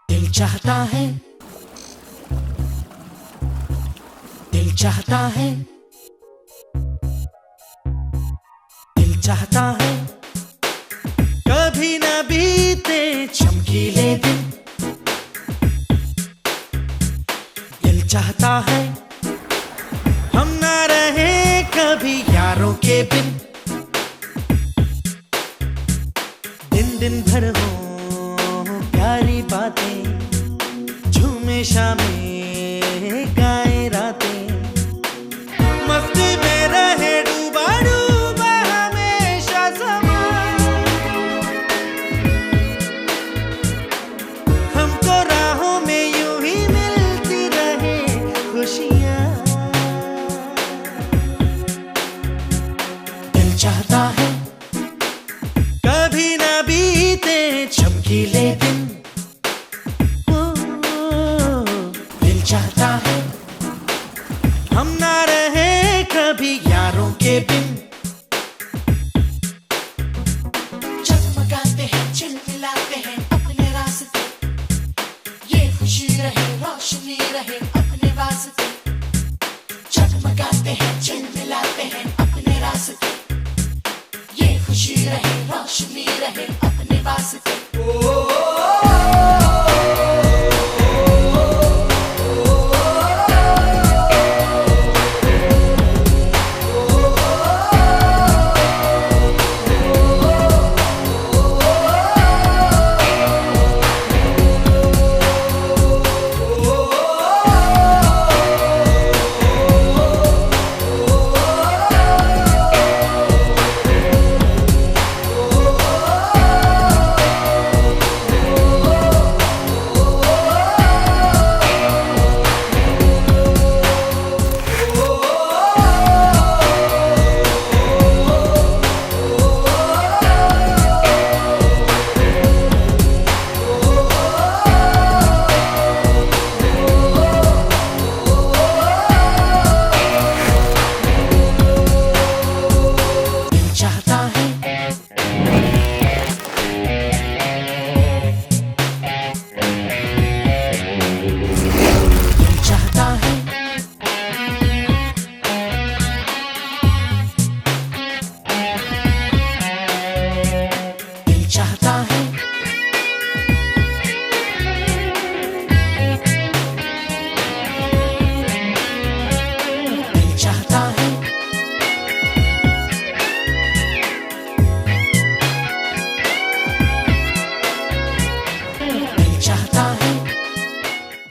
दिल चाहता है, दिल चाहता है, दिल चाहता है कभी न बीते चमकीले दिन। दिल चाहता है हम ना रहे कभी यारों के बिन। दिन दिन भर हो प्यारी बातें, झूमे शामें गाए रातें, मस्ती में रहे डूबा डूबा हमेशा समा। हमको राहों में यूं ही मिलती रहे खुशियाँ। दिल चाहता है कभी न बीते चमकीले दिन। दिल चाहता है हम ना रहे कभी यारों के बिन। जगमगाते हैं, चिलमिलाते हैं अपने रास्ते, ये खुशी रहे रोशनी रहे अपने वास्ते। जगमगाते हैं, चिलमिलाते हैं अपने रास्ते, ये खुशी रहे रोशनी रहे अपने वास्ते।